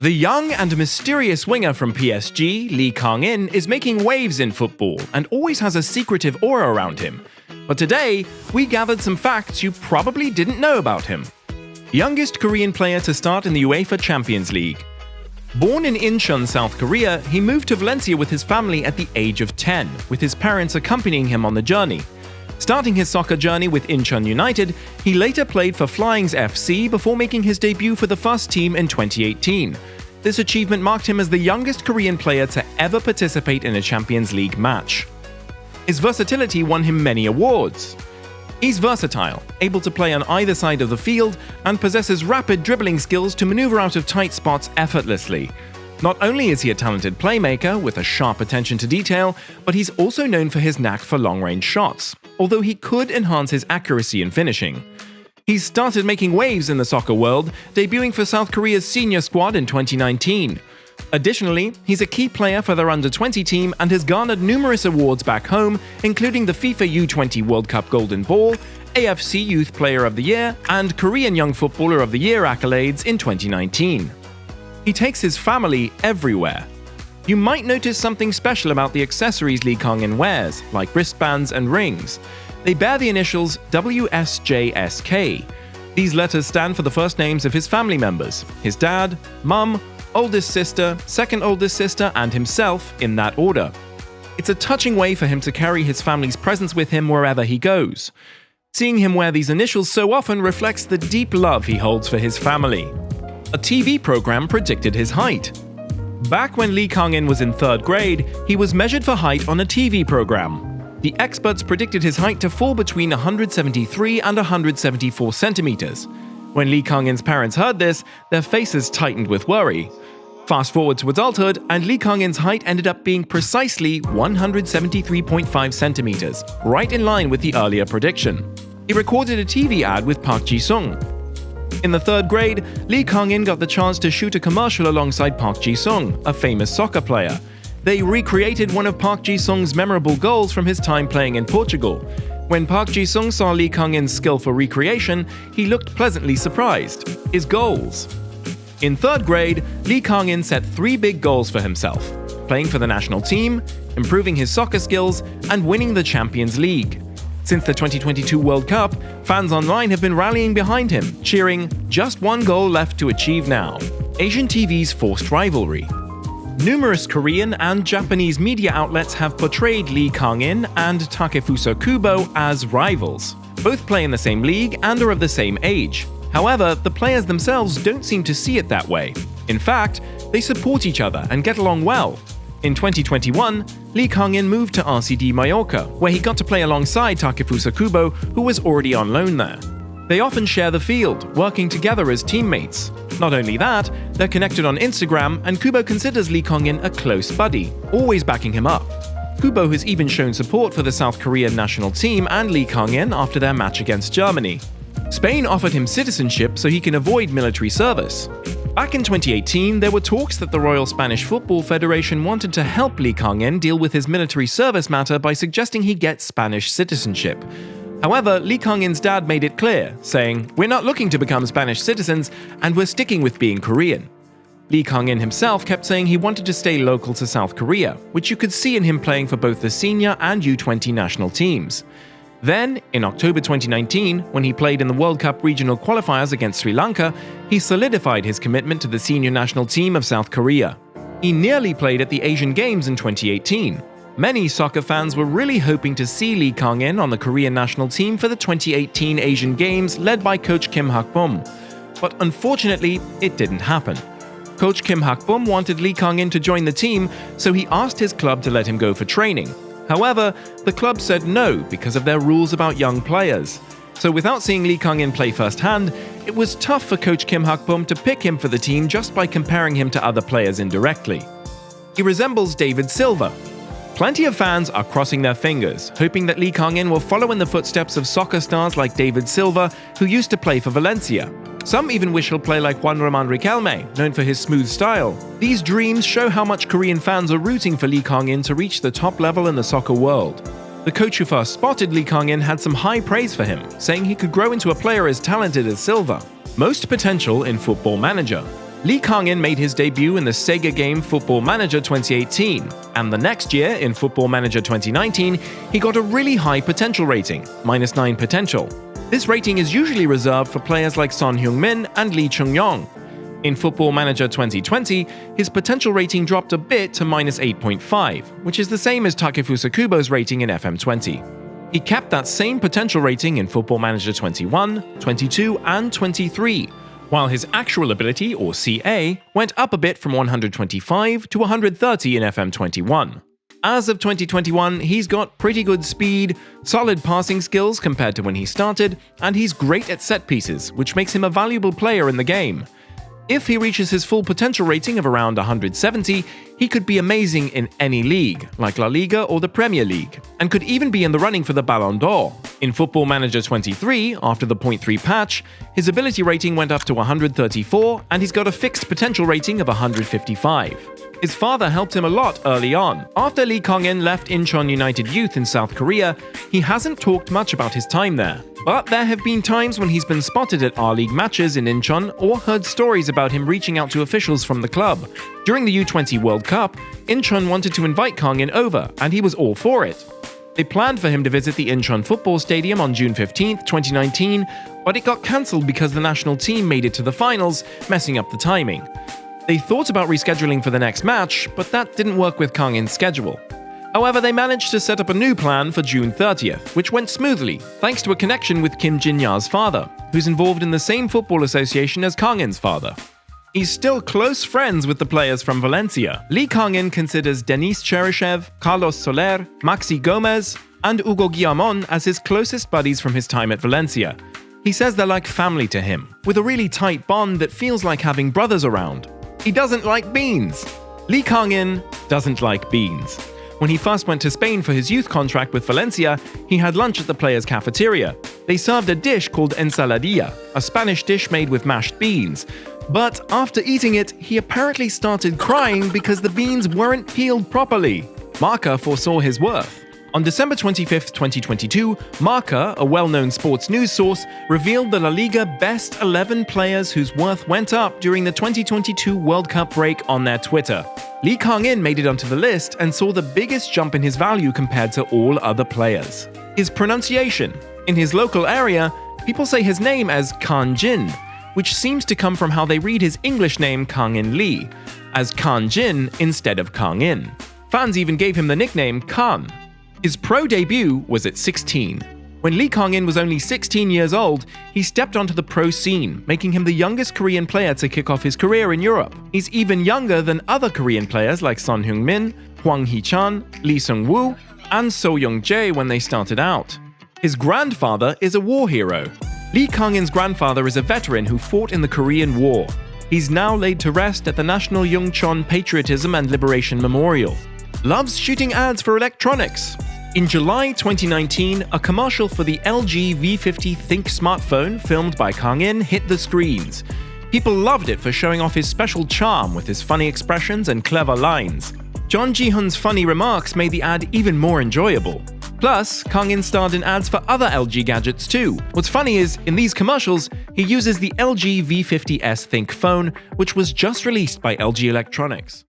The young and mysterious winger from PSG, Kang In, is making waves in football and always has a secretive aura around him. But today, we gathered some facts you probably didn't know about him. Youngest Korean player to start in the UEFA Champions League. Born in Incheon, South Korea, he moved to Valencia with his family at the age of 10, with his parents accompanying him on the journey. Starting his soccer journey with Incheon United, he later played for Flyings FC before making his debut for the first team in 2018. This achievement marked him as the youngest Korean player to ever participate in a Champions League match. His versatility won him many awards. He's versatile, able to play on either side of the field, and possesses rapid dribbling skills to maneuver out of tight spots effortlessly. Not only is he a talented playmaker with a sharp attention to detail, but he's also known for his knack for long-range shots, although he could enhance his accuracy in finishing. He's started making waves in the soccer world, debuting for South Korea's senior squad in 2019. Additionally, he's a key player for their under-20 team and has garnered numerous awards back home, including the FIFA U20 World Cup Golden Ball, AFC Youth Player of the Year, and Korean Young Footballer of the Year accolades in 2019. He takes his family everywhere. You might notice something special about the accessories Kang In wears, like wristbands and rings. They bear the initials WSJSK. These letters stand for the first names of his family members: his dad, mum, oldest sister, second oldest sister, and himself, in that order. It's a touching way for him to carry his family's presence with him wherever he goes. Seeing him wear these initials so often reflects the deep love he holds for his family. A TV program predicted his height. Back when Kang In was in 3rd grade, he was measured for height on a TV program. The experts predicted his height to fall between 173 and 174 centimeters. When Kang In's parents heard this, their faces tightened with worry. Fast forward to adulthood, and Kang In's height ended up being precisely 173.5 centimeters, right in line with the earlier prediction. He recorded a TV ad with Park Ji-sung. In the 3rd grade, Kang In got the chance to shoot a commercial alongside Park Ji-sung, a famous soccer player. They recreated one of Park Ji-sung's memorable goals from his time playing in Portugal. When Park Ji-sung saw Kang In's skillful recreation, he looked pleasantly surprised. His goals. In 3rd grade, Kang In set 3 big goals for himself: playing for the national team, improving his soccer skills, and winning the Champions League. Since the 2022 World Cup, fans online have been rallying behind him, cheering, "Just one goal left to achieve now." Asian TV's forced rivalry. Numerous Korean and Japanese media outlets have portrayed Kang In and Takefusa Kubo as rivals. Both play in the same league and are of the same age. However, the players themselves don't seem to see it that way. In fact, they support each other and get along well. In 2021, Kang In moved to RCD Mallorca, where he got to play alongside Takefusa Kubo, who was already on loan there. They often share the field, working together as teammates. Not only that, they're connected on Instagram, and Kubo considers Kang In a close buddy, always backing him up. Kubo has even shown support for the South Korean national team and Kang In after their match against Germany. Spain offered him citizenship so he can avoid military service. Back in 2018, there were talks that the Royal Spanish Football Federation wanted to help Kang In deal with his military service matter by suggesting he get Spanish citizenship. However, Kang In's dad made it clear, saying, "We're not looking to become Spanish citizens, and we're sticking with being Korean." Kang In himself kept saying he wanted to stay local to South Korea, which you could see in him playing for both the senior and U20 national teams. Then, in October 2019, when he played in the World Cup regional qualifiers against Sri Lanka, he solidified his commitment to the senior national team of South Korea. He nearly played at the Asian Games in 2018. Many soccer fans were really hoping to see Kang In on the Korean national team for the 2018 Asian Games led by coach Kim Hak-bum. But unfortunately, it didn't happen. Coach Kim Hak-bum wanted Kang In to join the team, so he asked his club to let him go for training. However, the club said no because of their rules about young players. So without seeing Kang In play firsthand, it was tough for coach Kim Hak-bum to pick him for the team just by comparing him to other players indirectly. He resembles David Silva. Plenty of fans are crossing their fingers, hoping that Kang In will follow in the footsteps of soccer stars like David Silva, who used to play for Valencia. Some even wish he'll play like Juan Roman Riquelme, known for his smooth style. These dreams show how much Korean fans are rooting for Kang In to reach the top level in the soccer world. The coach who first spotted Kang In had some high praise for him, saying he could grow into a player as talented as Silva. Most potential in Football Manager. Lee Kang In made his debut in the Sega game Football Manager 2018, and the next year, in Football Manager 2019, he got a really high potential rating, -9 potential. This rating is usually reserved for players like Son Heung-min and Lee Chung-yong. In Football Manager 2020, his potential rating dropped a bit to -8.5, which is the same as Takefusa Kubo's rating in FM20. He kept that same potential rating in Football Manager 21, 22, and 23, while his actual ability, or CA, went up a bit from 125 to 130 in FM21. As of 2021, he's got pretty good speed, solid passing skills compared to when he started, and he's great at set pieces, which makes him a valuable player in the game. If he reaches his full potential rating of around 170, he could be amazing in any league, like La Liga or the Premier League, and could even be in the running for the Ballon d'Or. In Football Manager 23, after the 0.3 patch, his ability rating went up to 134, and he's got a fixed potential rating of 155. His father helped him a lot early on. After Lee Kang In left Incheon United Youth in South Korea, he hasn't talked much about his time there. But there have been times when he's been spotted at R-League matches in Incheon or heard stories about him reaching out to officials from the club. During the U20 World Cup, Incheon wanted to invite Kang In over, and he was all for it. They planned for him to visit the Incheon Football Stadium on June 15, 2019, but it got cancelled because the national team made it to the finals, messing up the timing. They thought about rescheduling for the next match, but that didn't work with Kang In's schedule. However, they managed to set up a new plan for June 30th, which went smoothly, thanks to a connection with Kim Jin-ya's father, who's involved in the same football association as Kang In's father. He's still close friends with the players from Valencia. Lee Kang In considers Denis Cheryshev, Carlos Soler, Maxi Gomez, and Hugo Guillamon as his closest buddies from his time at Valencia. He says they're like family to him, with a really tight bond that feels like having brothers around. He doesn't like beans. Lee Kang In doesn't like beans. When he first went to Spain for his youth contract with Valencia, he had lunch at the players' cafeteria. They served a dish called ensaladilla, a Spanish dish made with mashed beans. But after eating it, he apparently started crying because the beans weren't peeled properly. Marca foresaw his worth. On December 25, 2022, Marca, a well-known sports news source, revealed the La Liga best 11 players whose worth went up during the 2022 World Cup break on their Twitter. Lee Kang In made it onto the list and saw the biggest jump in his value compared to all other players. His pronunciation. In his local area, people say his name as Kang Jin, which seems to come from how they read his English name Kang In Lee, as Kang Jin instead of Kang In. Fans even gave him the nickname Kang. His pro debut was at 16. When Lee Kang In was only 16 years old, he stepped onto the pro scene, making him the youngest Korean player to kick off his career in Europe. He's even younger than other Korean players like Son Heung-min, Hwang Hee-chan, Lee Seung-woo, and So Young-jae when they started out. His grandfather is a war hero. Lee Kang In's grandfather is a veteran who fought in the Korean War. He's now laid to rest at the National Yungchon Patriotism and Liberation Memorial. Loves shooting ads for electronics. In July 2019, a commercial for the LG V50 Think smartphone filmed by Kang In hit the screens. People loved it for showing off his special charm with his funny expressions and clever lines. John Ji-hoon's funny remarks made the ad even more enjoyable. Plus, Kang In starred in ads for other LG gadgets too. What's funny is, in these commercials, he uses the LG V50S Think phone, which was just released by LG Electronics.